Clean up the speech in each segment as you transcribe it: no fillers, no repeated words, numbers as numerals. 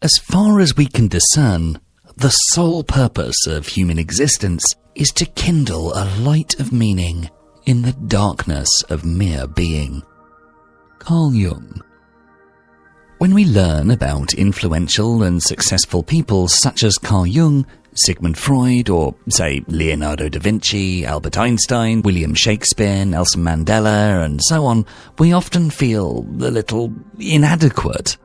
As far as we can discern, the sole purpose of human existence is to kindle a light of meaning in the darkness of mere being. Carl Jung. When we learn about influential and successful people such as Carl Jung, Sigmund Freud, or, say, Leonardo da Vinci, Albert Einstein, William Shakespeare, Nelson Mandela, and so on, we often feel a little inadequate.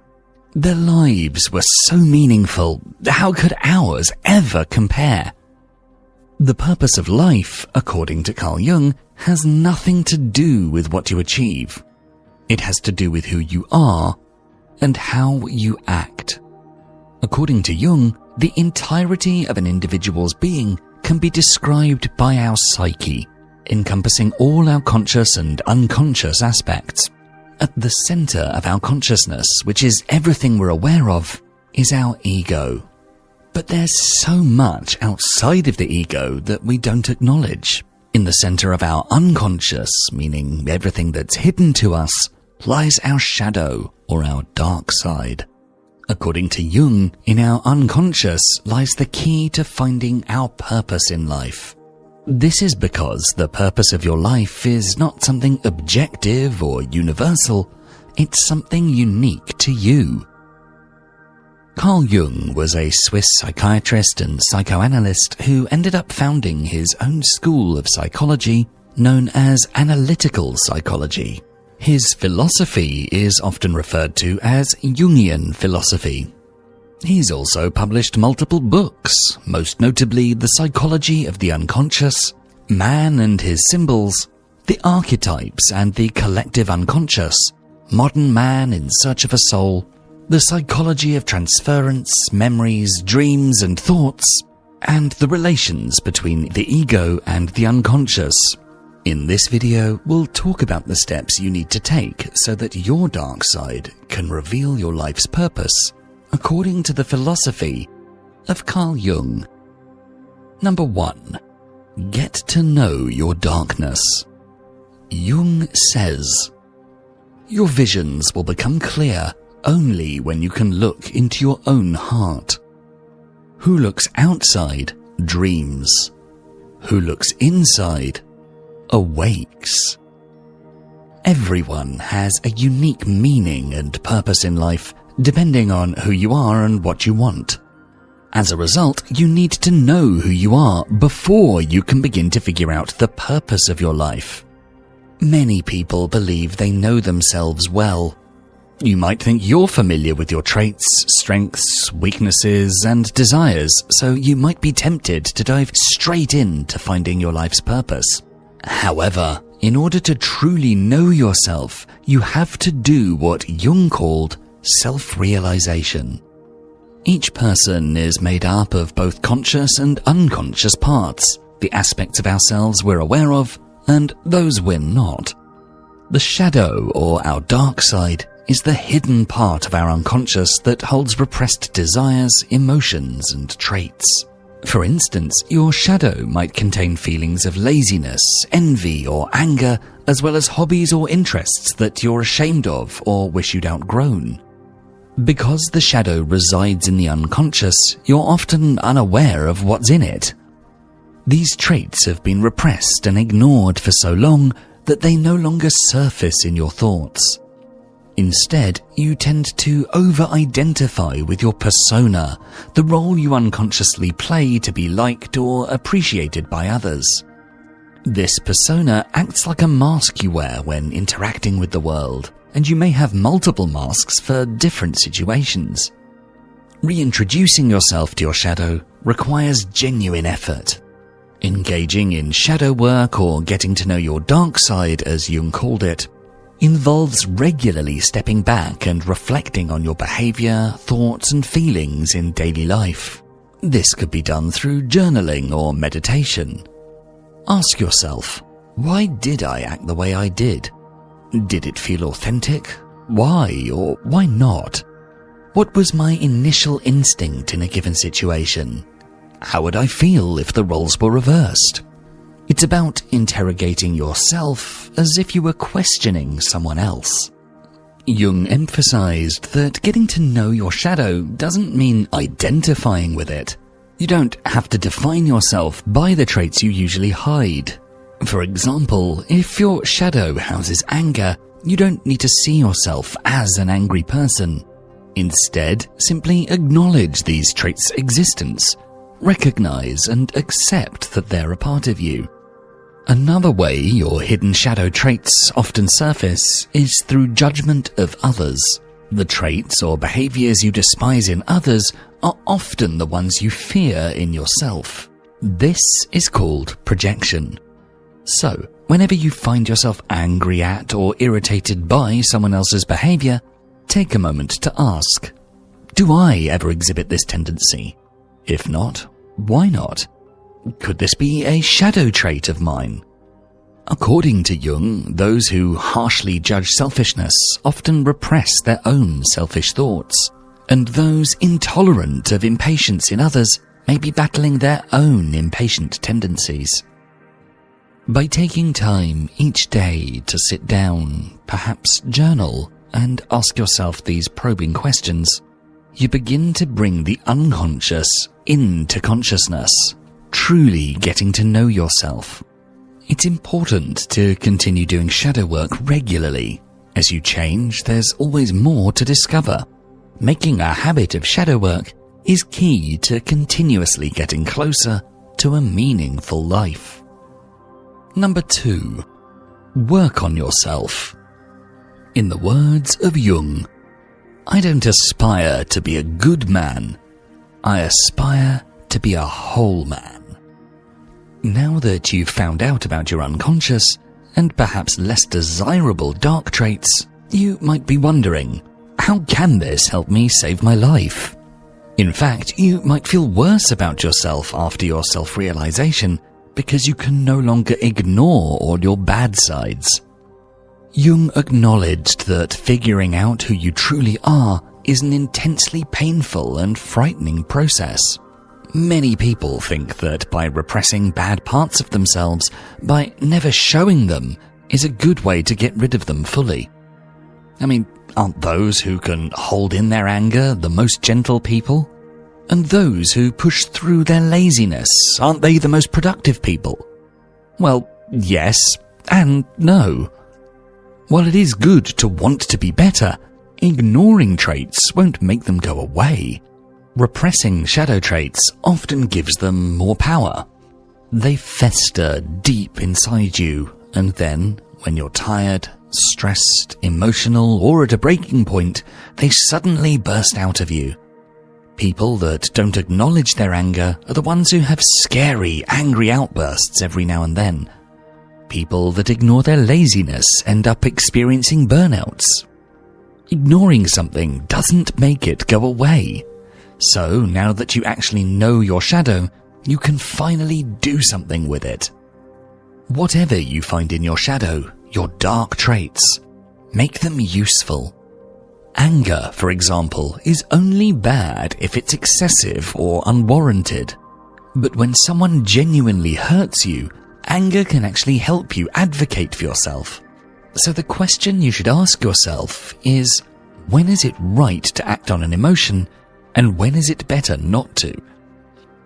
Their lives were so meaningful, how could ours ever compare? The purpose of life, according to Carl Jung, has nothing to do with what you achieve. It has to do with who you are and how you act. According to Jung, the entirety of an individual's being can be described by our psyche, encompassing all our conscious and unconscious aspects. At the center of our consciousness, which is everything we're aware of, is our ego. But there's so much outside of the ego that we don't acknowledge. In the center of our unconscious, meaning everything that's hidden to us, lies our shadow or our dark side. According to Jung, in our unconscious lies the key to finding our purpose in life. This is because the purpose of your life is not something objective or universal, it's something unique to you. Carl Jung was a Swiss psychiatrist and psychoanalyst who ended up founding his own school of psychology known as analytical psychology. His philosophy is often referred to as Jungian philosophy. He's also published multiple books, most notably The Psychology of the Unconscious, Man and His Symbols, The Archetypes and the Collective Unconscious, Modern Man in Search of a Soul, The Psychology of Transference, Memories, Dreams and Thoughts, and the relations between the ego and the unconscious. In this video, we'll talk about the steps you need to take so that your dark side can reveal your life's purpose, according to the philosophy of Carl Jung. Number 1. Get to know your darkness. Jung says, your visions will become clear only when you can look into your own heart. Who looks outside dreams. Who looks inside awakes. Everyone has a unique meaning and purpose in life, depending on who you are and what you want. As a result, you need to know who you are before you can begin to figure out the purpose of your life. Many people believe they know themselves well. You might think you're familiar with your traits, strengths, weaknesses, and desires, so you might be tempted to dive straight into finding your life's purpose. However, in order to truly know yourself, you have to do what Jung called self-realization. Each person is made up of both conscious and unconscious parts, the aspects of ourselves we're aware of, and those we're not. The shadow, or our dark side, is the hidden part of our unconscious that holds repressed desires, emotions, and traits. For instance, your shadow might contain feelings of laziness, envy, or anger, as well as hobbies or interests that you're ashamed of or wish you'd outgrown. Because the shadow resides in the unconscious, you're often unaware of what's in it. These traits have been repressed and ignored for so long that they no longer surface in your thoughts. Instead, you tend to over-identify with your persona, the role you unconsciously play to be liked or appreciated by others. This persona acts like a mask you wear when interacting with the world, and you may have multiple masks for different situations. Reintroducing yourself to your shadow requires genuine effort. Engaging in shadow work, or getting to know your dark side, as Jung called it, involves regularly stepping back and reflecting on your behavior, thoughts, and feelings in daily life. This could be done through journaling or meditation. Ask yourself, why did I act the way I did? Did it feel authentic? Why or why not? What was my initial instinct in a given situation? How would I feel if the roles were reversed? It's about interrogating yourself as if you were questioning someone else. Jung emphasized that getting to know your shadow doesn't mean identifying with it. You don't have to define yourself by the traits you usually hide. For example, if your shadow houses anger, you don't need to see yourself as an angry person. Instead, simply acknowledge these traits' existence, recognize and accept that they're a part of you. Another way your hidden shadow traits often surface is through judgment of others. The traits or behaviors you despise in others are often the ones you fear in yourself. This is called projection. So, whenever you find yourself angry at or irritated by someone else's behavior, take a moment to ask, do I ever exhibit this tendency? If not, why not? Could this be a shadow trait of mine? According to Jung, those who harshly judge selfishness often repress their own selfish thoughts, and those intolerant of impatience in others may be battling their own impatient tendencies. By taking time each day to sit down, perhaps journal, and ask yourself these probing questions, you begin to bring the unconscious into consciousness, truly getting to know yourself. It's important to continue doing shadow work regularly. As you change, there's always more to discover. Making a habit of shadow work is key to continuously getting closer to a meaningful life. Number 2. Work on yourself. In the words of Jung, I don't aspire to be a good man. I aspire to be a whole man. Now that you've found out about your unconscious and perhaps less desirable dark traits, you might be wondering, how can this help me save my life? In fact, you might feel worse about yourself after your self-realization because you can no longer ignore all your bad sides. Jung acknowledged that figuring out who you truly are is an intensely painful and frightening process. Many people think that by repressing bad parts of themselves, by never showing them, is a good way to get rid of them fully. I mean, aren't those who can hold in their anger the most gentle people? And those who push through their laziness, aren't they the most productive people? Well, yes and no. While it is good to want to be better, ignoring traits won't make them go away. Repressing shadow traits often gives them more power. They fester deep inside you, and then, when you're tired, stressed, emotional, or at a breaking point, they suddenly burst out of you. People that don't acknowledge their anger are the ones who have scary, angry outbursts every now and then. People that ignore their laziness end up experiencing burnouts. Ignoring something doesn't make it go away. So now that you actually know your shadow, you can finally do something with it. Whatever you find in your shadow, your dark traits, make them useful. Anger, for example, is only bad if it's excessive or unwarranted. But when someone genuinely hurts you, anger can actually help you advocate for yourself. So the question you should ask yourself is, when is it right to act on an emotion, and when is it better not to?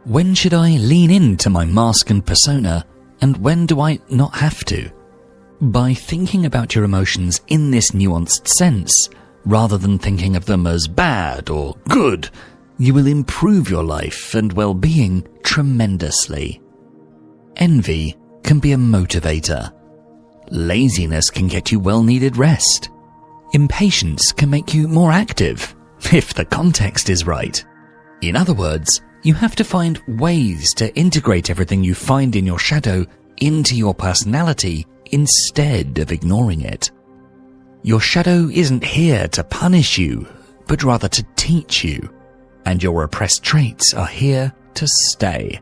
When should I lean into my mask and persona, and when do I not have to? By thinking about your emotions in this nuanced sense, rather than thinking of them as bad or good, you will improve your life and well-being tremendously. Envy can be a motivator. Laziness can get you well-needed rest. Impatience can make you more active, if the context is right. In other words, you have to find ways to integrate everything you find in your shadow into your personality instead of ignoring it. Your shadow isn't here to punish you, but rather to teach you, and your repressed traits are here to stay.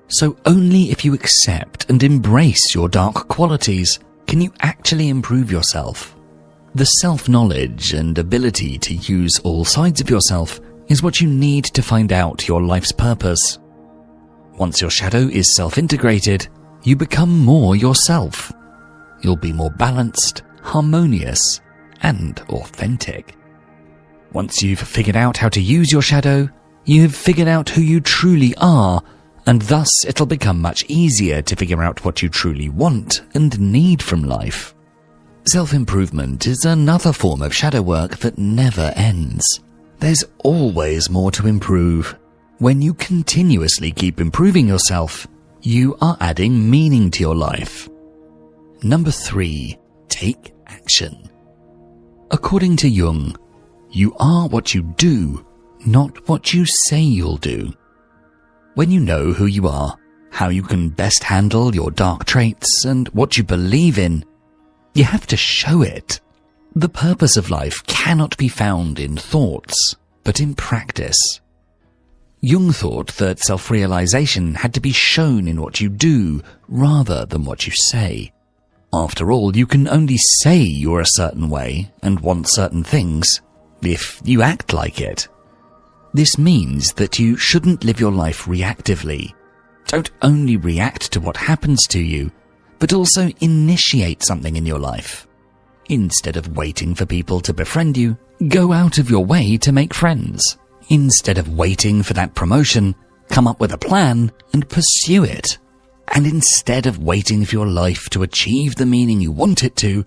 So only if you accept and embrace your dark qualities can you actually improve yourself. The self-knowledge and ability to use all sides of yourself is what you need to find out your life's purpose. Once your shadow is self-integrated, you become more yourself. You'll be more balanced, harmonious, and authentic. Once you've figured out how to use your shadow, you've figured out who you truly are, and thus it'll become much easier to figure out what you truly want and need from life. Self-improvement is another form of shadow work that never ends. There's always more to improve. When you continuously keep improving yourself, you are adding meaning to your life. Number 3, take action. According to Jung, you are what you do, not what you say you'll do. When you know who you are, how you can best handle your dark traits, and what you believe in, you have to show it. The purpose of life cannot be found in thoughts, but in practice. Jung thought that self-realization had to be shown in what you do rather than what you say. After all, you can only say you're a certain way and want certain things if you act like it. This means that you shouldn't live your life reactively. Don't only react to what happens to you, but also initiate something in your life. Instead of waiting for people to befriend you, go out of your way to make friends. Instead of waiting for that promotion, come up with a plan and pursue it. And instead of waiting for your life to achieve the meaning you want it to,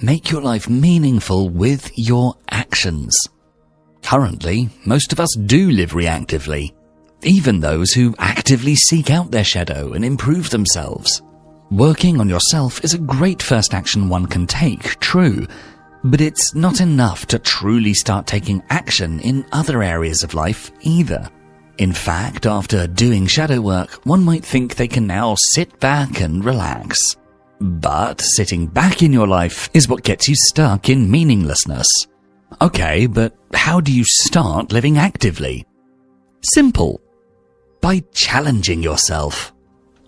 make your life meaningful with your actions. Currently, most of us do live reactively, even those who actively seek out their shadow and improve themselves. Working on yourself is a great first action one can take, true, but it's not enough to truly start taking action in other areas of life either. In fact, after doing shadow work, one might think they can now sit back and relax. But sitting back in your life is what gets you stuck in meaninglessness. Okay, but how do you start living actively? Simple. By challenging yourself.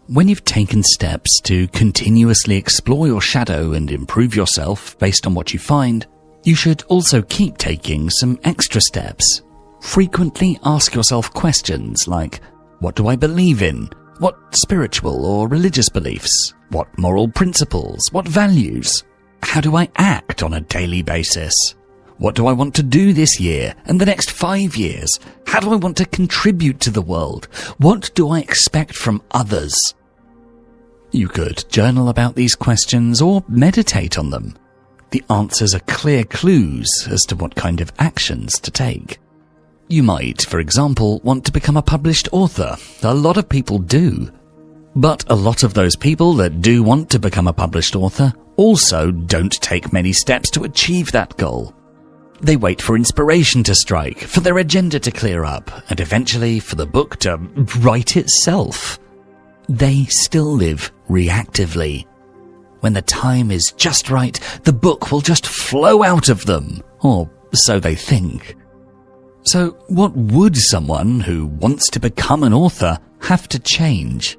When you've taken steps to continuously explore your shadow and improve yourself based on what you find, you should also keep taking some extra steps. Frequently ask yourself questions like, what do I believe in? What spiritual or religious beliefs? What moral principles? What values? How do I act on a daily basis? What do I want to do this year and the next 5 years? How do I want to contribute to the world? What do I expect from others? You could journal about these questions or meditate on them. The answers are clear clues as to what kind of actions to take. You might, for example, want to become a published author. A lot of people do. But a lot of those people that do want to become a published author also don't take many steps to achieve that goal. They wait for inspiration to strike, for their agenda to clear up, and eventually for the book to write itself. They still live reactively. When the time is just right, the book will just flow out of them, or so they think. So what would someone who wants to become an author have to change?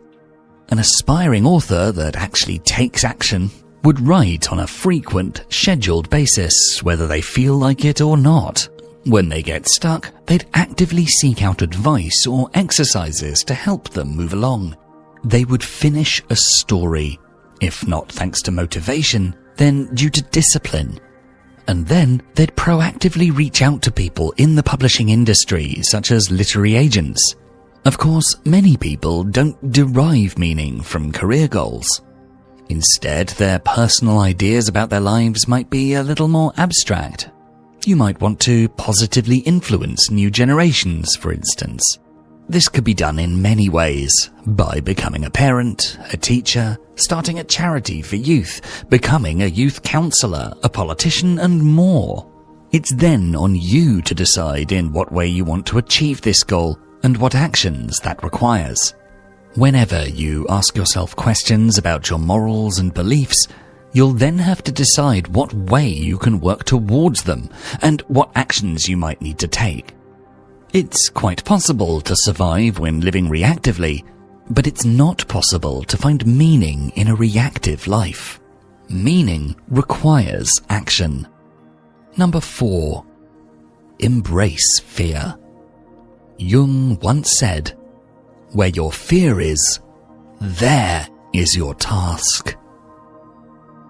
An aspiring author that actually takes action would write on a frequent, scheduled basis, whether they feel like it or not. When they get stuck, they'd actively seek out advice or exercises to help them move along. They would finish a story, if not thanks to motivation, then due to discipline. And then they'd proactively reach out to people in the publishing industry, such as literary agents. Of course, many people don't derive meaning from career goals. Instead, their personal ideas about their lives might be a little more abstract. You might want to positively influence new generations, for instance. This could be done in many ways, by becoming a parent, a teacher, starting a charity for youth, becoming a youth counselor, a politician, and more. It's then on you to decide in what way you want to achieve this goal and what actions that requires. Whenever you ask yourself questions about your morals and beliefs, you'll then have to decide what way you can work towards them and what actions you might need to take. It's quite possible to survive when living reactively, but it's not possible to find meaning in a reactive life. Meaning requires action. Number 4. Embrace fear. Jung once said, "Where your fear is, there is your task."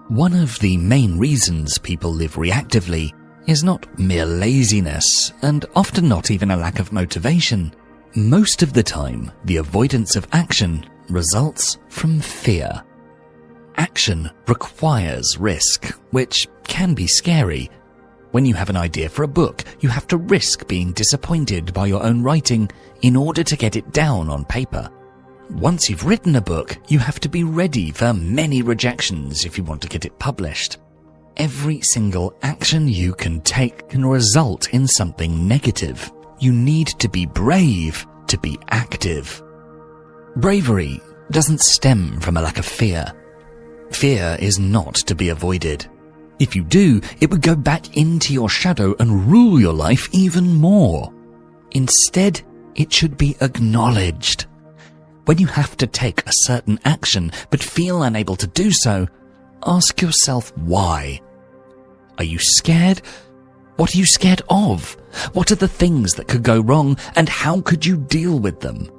One of the main reasons people live reactively is not mere laziness, and often not even a lack of motivation. Most of the time, the avoidance of action results from fear. Action requires risk, which can be scary. When you have an idea for a book, you have to risk being disappointed by your own writing in order to get it down on paper. Once you've written a book, you have to be ready for many rejections if you want to get it published. Every single action you can take can result in something negative. You need to be brave to be active. Bravery doesn't stem from a lack of fear. Fear is not to be avoided. If you do, it would go back into your shadow and rule your life even more. Instead, it should be acknowledged. When you have to take a certain action but feel unable to do so, ask yourself why. Are you scared? What are you scared of? What are the things that could go wrong, and how could you deal with them?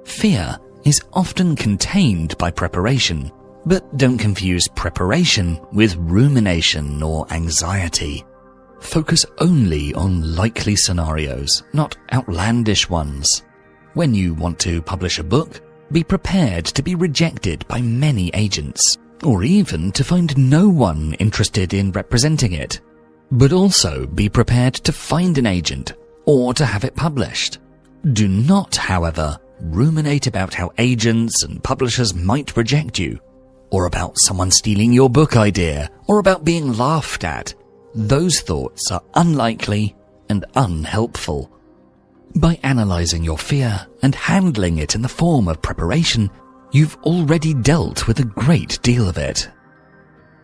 Fear is often contained by preparation, but don't confuse preparation with rumination or anxiety. Focus only on likely scenarios, not outlandish ones. When you want to publish a book, be prepared to be rejected by many agents, or even to find no one interested in representing it. But also be prepared to find an agent, or to have it published. Do not, however, ruminate about how agents and publishers might reject you, or about someone stealing your book idea, or about being laughed at. Those thoughts are unlikely and unhelpful. By analyzing your fear and handling it in the form of preparation, you've already dealt with a great deal of it.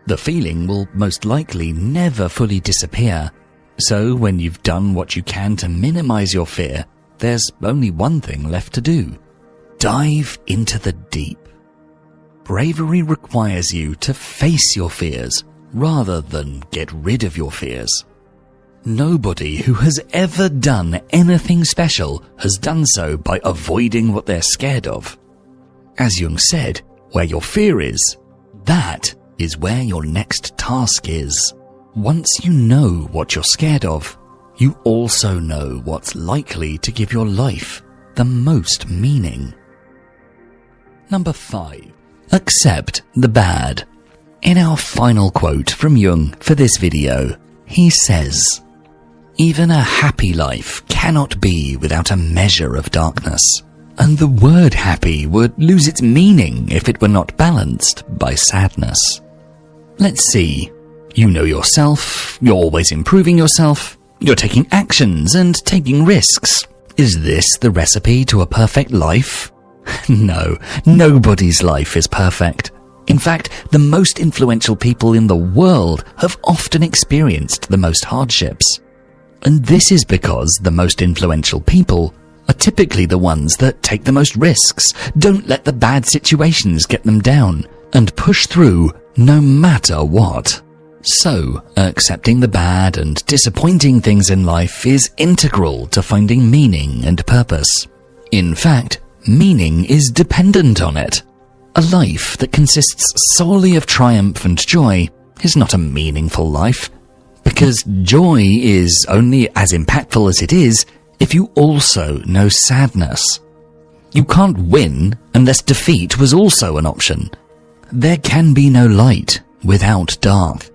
The feeling will most likely never fully disappear, so when you've done what you can to minimize your fear, there's only one thing left to do. Dive into the deep. Bravery requires you to face your fears rather than get rid of your fears. Nobody who has ever done anything special has done so by avoiding what they're scared of. As Jung said, where your fear is, that is where your next task is. Once you know what you're scared of, you also know what's likely to give your life the most meaning. Number 5. Accept the bad. In our final quote from Jung for this video, he says, "Even a happy life cannot be without a measure of darkness, and the word happy would lose its meaning if it were not balanced by sadness." Let's see. You know yourself, you're always improving yourself, you're taking actions and taking risks. Is this the recipe to a perfect life? No, nobody's life is perfect. In fact, the most influential people in the world have often experienced the most hardships. And this is because the most influential people are typically the ones that take the most risks, don't let the bad situations get them down, and push through no matter what. So, accepting the bad and disappointing things in life is integral to finding meaning and purpose. In fact, meaning is dependent on it. A life that consists solely of triumph and joy is not a meaningful life, because joy is only as impactful as it is if you also know sadness. You can't win unless defeat was also an option. There can be no light without dark.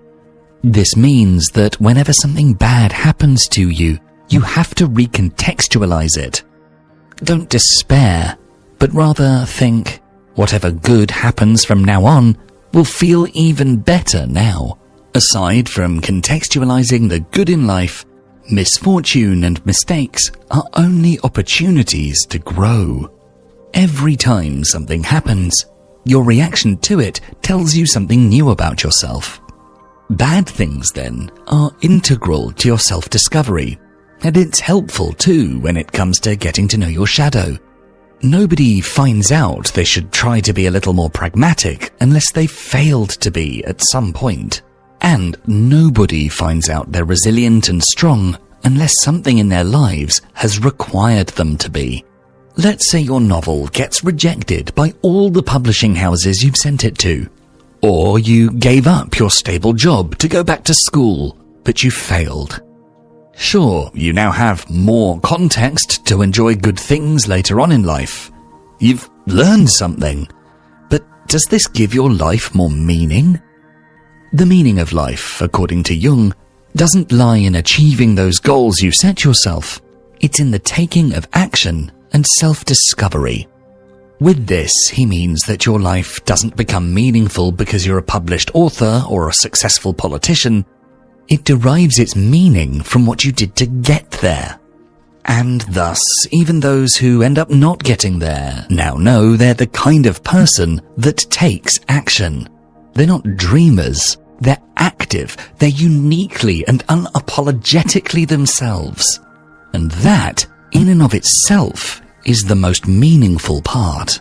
This means that whenever something bad happens to you, you have to recontextualize it. Don't despair, but rather think, whatever good happens from now on will feel even better now. Aside from contextualizing the good in life, misfortune and mistakes are only opportunities to grow. Every time something happens, your reaction to it tells you something new about yourself. Bad things, then, are integral to your self-discovery, and it's helpful too when it comes to getting to know your shadow. Nobody finds out they should try to be a little more pragmatic unless they've failed to be at some point. And nobody finds out they're resilient and strong unless something in their lives has required them to be. Let's say your novel gets rejected by all the publishing houses you've sent it to. Or you gave up your stable job to go back to school, but you failed. Sure, you now have more context to enjoy good things later on in life. You've learned something. But does this give your life more meaning? The meaning of life, according to Jung, doesn't lie in achieving those goals you set yourself. It's in the taking of action and self-discovery. With this, he means that your life doesn't become meaningful because you're a published author or a successful politician. It derives its meaning from what you did to get there. And thus, even those who end up not getting there now know they're the kind of person that takes action. They're not dreamers. They're active. They're uniquely and unapologetically themselves. And that, in and of itself, is the most meaningful part.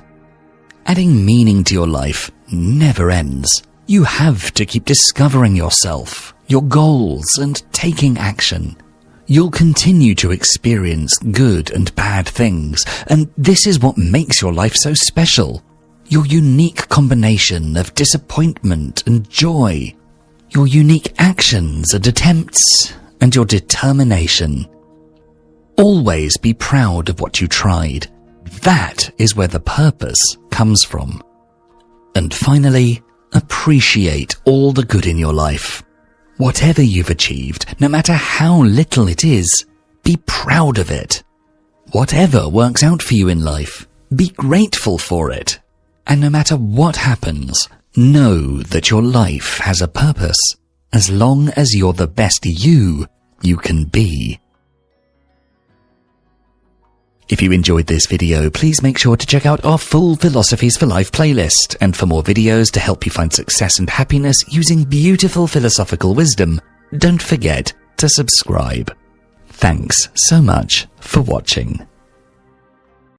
Adding meaning to your life never ends. You have to keep discovering yourself, your goals, and taking action. You'll continue to experience good and bad things, and this is what makes your life so special. Your unique combination of disappointment and joy, your unique actions and attempts, and your determination. Always be proud of what you tried. That is where the purpose comes from. And finally, appreciate all the good in your life. Whatever you've achieved, no matter how little it is, be proud of it. Whatever works out for you in life, be grateful for it. And no matter what happens, know that your life has a purpose, as long as you're the best you can be. If you enjoyed this video, please make sure to check out our full Philosophies for Life playlist, and for more videos to help you find success and happiness using beautiful philosophical wisdom, don't forget to subscribe. Thanks so much for watching.